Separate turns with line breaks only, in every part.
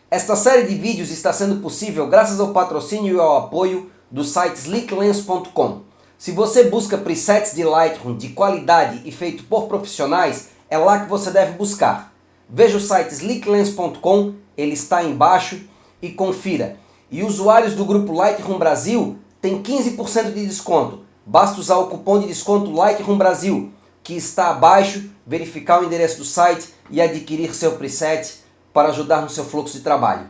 Esta série de vídeos está sendo possível graças ao patrocínio e ao apoio do site slicklens.com. Se você busca presets de Lightroom de qualidade e feito por profissionais, é lá que você deve buscar. Veja o site slicklens.com, ele está aí embaixo, e confira. E usuários do grupo Lightroom Brasil têm 15% de desconto. Basta usar o cupom de desconto Lightroom Brasil, que está abaixo, verificar o endereço do site e adquirir seu preset para ajudar no seu fluxo de trabalho.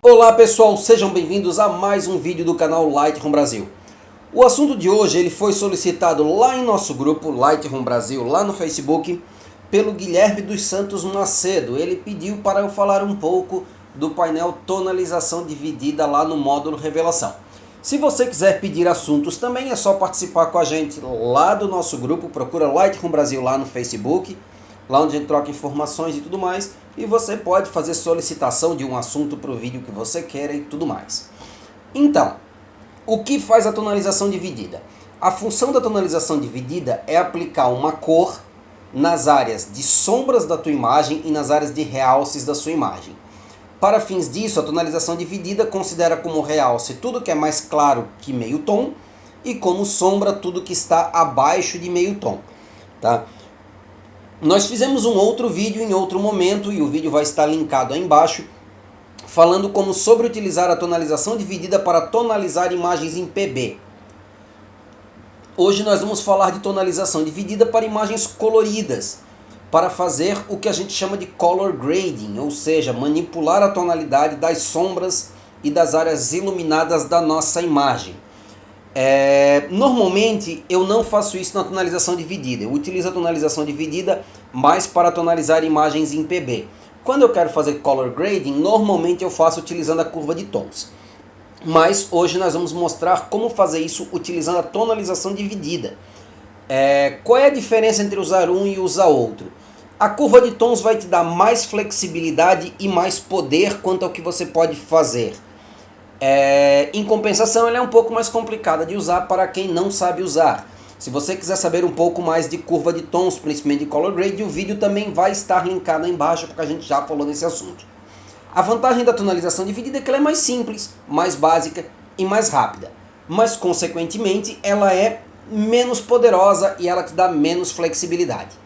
Olá pessoal, sejam bem-vindos a mais um vídeo do canal Lightroom Brasil. O assunto de hoje ele foi solicitado lá em nosso grupo Lightroom Brasil, lá no Facebook, pelo Guilherme dos Santos Macedo. Ele pediu para eu falar um pouco do painel tonalização dividida lá no módulo revelação. Se você quiser pedir assuntos também é só participar com a gente lá do nosso grupo, procura Lightroom Brasil lá no Facebook, lá onde a gente troca informações e tudo mais, e você pode fazer solicitação de um assunto para o vídeo que você queira e tudo mais. Então, o que faz a tonalização dividida? A função da tonalização dividida é aplicar uma cor nas áreas de sombras da tua imagem e nas áreas de realces da sua imagem. Para fins disso, a tonalização dividida considera como realce tudo que é mais claro que meio tom e como sombra tudo que está abaixo de meio tom. Tá? Nós fizemos um outro vídeo em outro momento e o vídeo vai estar linkado aí embaixo, falando como sobre utilizar a tonalização dividida para tonalizar imagens em PB. Hoje nós vamos falar de tonalização dividida para imagens coloridas, para fazer o que a gente chama de color grading, ou seja, manipular a tonalidade das sombras e das áreas iluminadas da nossa imagem. Normalmente eu não faço isso na tonalização dividida, eu utilizo a tonalização dividida mais para tonalizar imagens em PB. Quando eu quero fazer color grading, normalmente eu faço utilizando a curva de tons. Mas hoje nós vamos mostrar como fazer isso utilizando a tonalização dividida. Qual é a diferença entre usar um e usar outro? A curva de tons vai te dar mais flexibilidade e mais poder quanto ao que você pode fazer. Em compensação, ela é um pouco mais complicada de usar para quem não sabe usar. Se você quiser saber um pouco mais de curva de tons, principalmente de color grade, o vídeo também vai estar linkado aí embaixo, porque a gente já falou nesse assunto. A vantagem da tonalização dividida é que ela é mais simples, mais básica e mais rápida. Mas, consequentemente, ela é menos poderosa e ela te dá menos flexibilidade.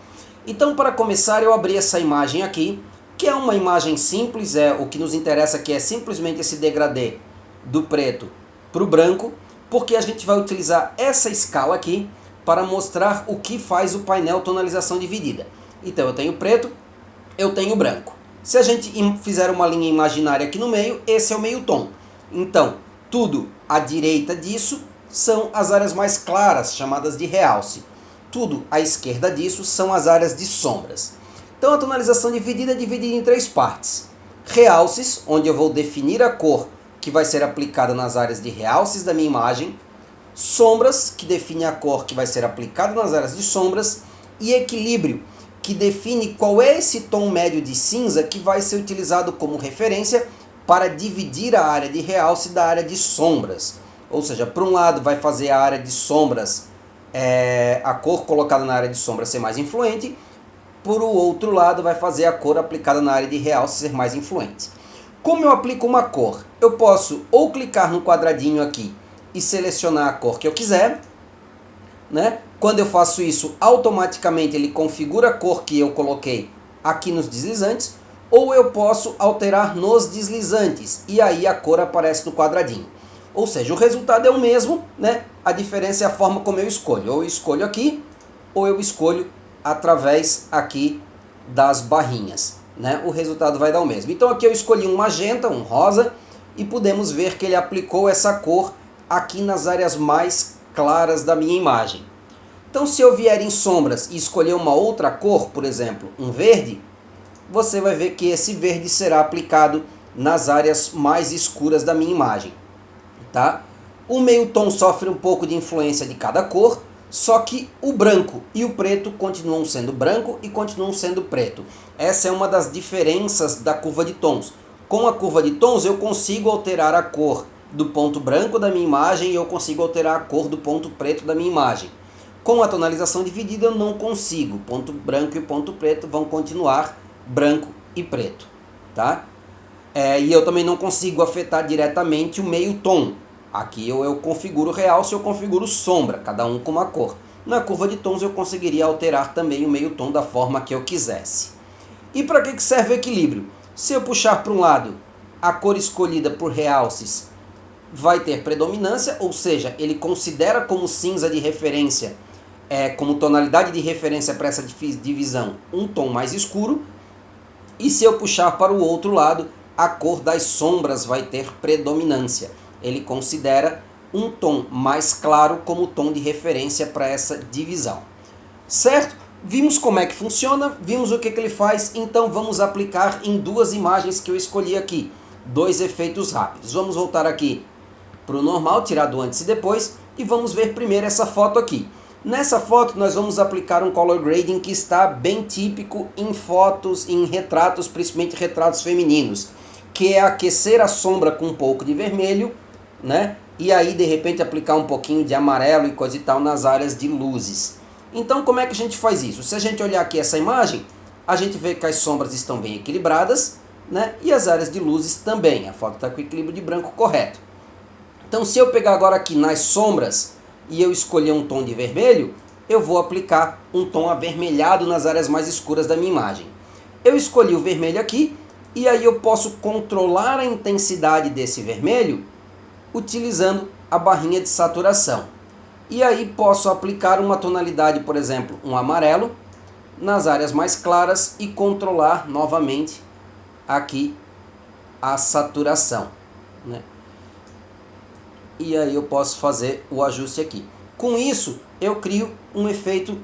Então, para começar, eu abri essa imagem aqui, que é uma imagem simples, o que nos interessa aqui é simplesmente esse degradê do preto para o branco, porque a gente vai utilizar essa escala aqui para mostrar o que faz o painel tonalização dividida. Então, eu tenho preto, eu tenho branco. Se a gente fizer uma linha imaginária aqui no meio, esse é o meio tom. Então, tudo à direita disso são as áreas mais claras, chamadas de realce. Tudo à esquerda disso são as áreas de sombras. Então, a tonalização dividida é dividida em três partes. Realces, onde eu vou definir a cor que vai ser aplicada nas áreas de realces da minha imagem. Sombras, que define a cor que vai ser aplicada nas áreas de sombras. E equilíbrio, que define qual é esse tom médio de cinza que vai ser utilizado como referência para dividir a área de realce da área de sombras. Ou seja, por um lado vai fazer a área de sombras, a cor colocada na área de sombras ser mais influente, por o outro lado vai fazer a cor aplicada na área de realce ser mais influente. Como eu aplico uma cor? Eu posso ou clicar no quadradinho aqui e selecionar a cor que eu quiser, né? Quando eu faço isso, automaticamente ele configura a cor que eu coloquei aqui nos deslizantes, ou eu posso alterar nos deslizantes, e aí a cor aparece no quadradinho. Ou seja, o resultado é o mesmo, né? A diferença é a forma como eu escolho. Ou eu escolho aqui, ou eu escolho através aqui das barrinhas, né? O resultado vai dar o mesmo. Então aqui eu escolhi um magenta, um rosa, e podemos ver que ele aplicou essa cor aqui nas áreas mais claras da minha imagem. Então, se eu vier em sombras e escolher uma outra cor, por exemplo, um verde, você vai ver que esse verde será aplicado nas áreas mais escuras da minha imagem. Tá? O meio tom sofre um pouco de influência de cada cor, só que o branco e o preto continuam sendo branco e continuam sendo preto. Essa é uma das diferenças da curva de tons. Com a curva de tons eu consigo alterar a cor do ponto branco da minha imagem e eu consigo alterar a cor do ponto preto da minha imagem. Com a tonalização dividida eu não consigo. O ponto branco e o ponto preto vão continuar branco e preto, tá? E eu também não consigo afetar diretamente o meio tom. Aqui eu configuro realce, eu configuro sombra, cada um com uma cor. Na curva de tons eu conseguiria alterar também o meio tom da forma que eu quisesse. E para que serve o equilíbrio? Se eu puxar para um lado, a cor escolhida por realces vai ter predominância, ou seja, ele considera como cinza de referência, como tonalidade de referência para essa divisão, um tom mais escuro. E se eu puxar para o outro lado, a cor das sombras vai ter predominância. Ele considera um tom mais claro como tom de referência para essa divisão. Certo? Vimos como é que funciona, vimos o que ele faz, então vamos aplicar em duas imagens que eu escolhi aqui. Dois efeitos rápidos. Vamos voltar aqui para o normal, tirar do antes e depois, e vamos ver primeiro essa foto aqui. Nessa foto nós vamos aplicar um color grading que está bem típico em fotos, em retratos, principalmente retratos femininos, que é aquecer a sombra com um pouco de vermelho, né? E aí de repente aplicar um pouquinho de amarelo e coisa e tal nas áreas de luzes. Então como é que a gente faz isso? Se a gente olhar aqui essa imagem, a gente vê que as sombras estão bem equilibradas, né? E as áreas de luzes também. A foto está com o equilíbrio de branco correto. Então se eu pegar agora aqui nas sombras e eu escolher um tom de vermelho, eu vou aplicar um tom avermelhado nas áreas mais escuras da minha imagem. Eu escolhi o vermelho aqui, e aí eu posso controlar a intensidade desse vermelho utilizando a barrinha de saturação. E aí posso aplicar uma tonalidade, por exemplo, um amarelo, nas áreas mais claras e controlar novamente aqui a saturação, né? E aí eu posso fazer o ajuste aqui. Com isso, eu crio um efeito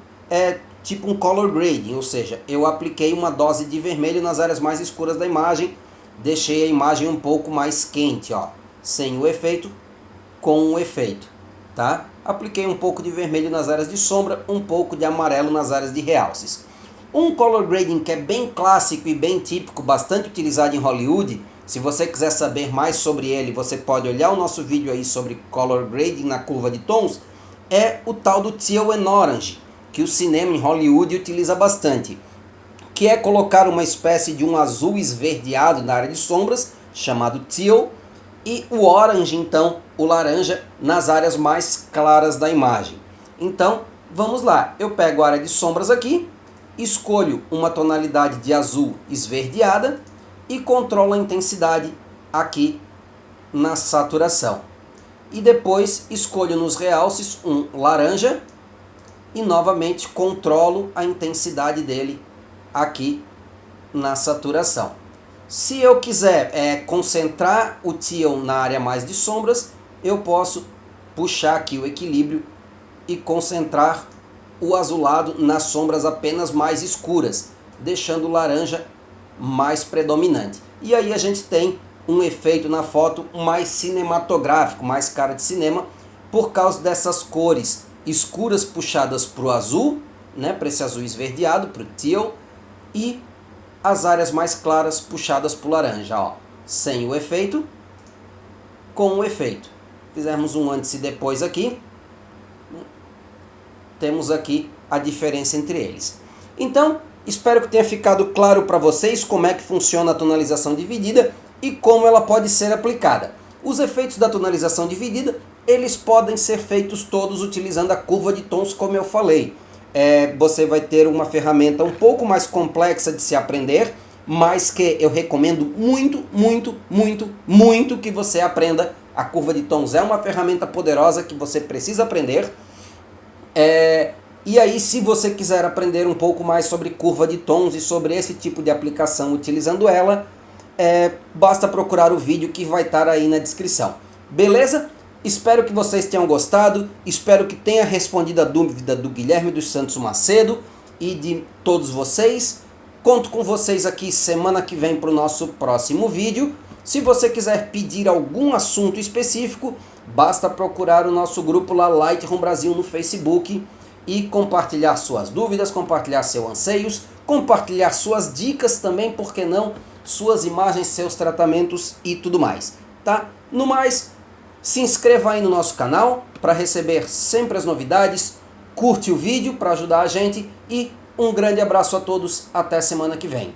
tipo um color grading, ou seja, eu apliquei uma dose de vermelho nas áreas mais escuras da imagem, deixei a imagem um pouco mais quente, ó, sem o efeito, com o efeito, tá? Apliquei um pouco de vermelho nas áreas de sombra, um pouco de amarelo nas áreas de realces. Um color grading que é bem clássico e bem típico, bastante utilizado em Hollywood. Se você quiser saber mais sobre ele, você pode olhar o nosso vídeo aí sobre color grading na curva de tons. É o tal do teal and orange, que o cinema em Hollywood utiliza bastante. Que é colocar uma espécie de um azul esverdeado na área de sombras, chamado teal, e o orange, então, o laranja, nas áreas mais claras da imagem. Então, vamos lá. Eu pego a área de sombras aqui, escolho uma tonalidade de azul esverdeada, e controlo a intensidade aqui na saturação. E depois escolho nos realces um laranja e novamente controlo a intensidade dele aqui na saturação. Se eu quiser concentrar o teal na área mais de sombras, eu posso puxar aqui o equilíbrio e concentrar o azulado nas sombras apenas mais escuras, deixando o laranja mais predominante. E aí a gente tem um efeito na foto mais cinematográfico, mais cara de cinema, por causa dessas cores escuras puxadas para o azul, né, para esse azul esverdeado, para o teal, e as áreas mais claras puxadas para o laranja, ó, sem o efeito, com o efeito. Fizermos um antes e depois aqui, temos aqui a diferença entre eles. Então, espero que tenha ficado claro para vocês como é que funciona a tonalização dividida e como ela pode ser aplicada. Os efeitos da tonalização dividida, eles podem ser feitos todos utilizando a curva de tons, como eu falei. Você vai ter uma ferramenta um pouco mais complexa de se aprender, mas que eu recomendo muito, muito, muito, muito que você aprenda. A curva de tons é uma ferramenta poderosa que você precisa aprender. E aí, se você quiser aprender um pouco mais sobre curva de tons e sobre esse tipo de aplicação utilizando ela, basta procurar o vídeo que vai estar aí na descrição. Beleza? Espero que vocês tenham gostado, espero que tenha respondido a dúvida do Guilherme dos Santos Macedo e de todos vocês. Conto com vocês aqui semana que vem para o nosso próximo vídeo. Se você quiser pedir algum assunto específico, basta procurar o nosso grupo lá, Lightroom Brasil, no Facebook, e compartilhar suas dúvidas, compartilhar seus anseios, compartilhar suas dicas também, por que não, suas imagens, seus tratamentos e tudo mais, tá? No mais, se inscreva aí no nosso canal para receber sempre as novidades, curte o vídeo para ajudar a gente e um grande abraço a todos, até semana que vem.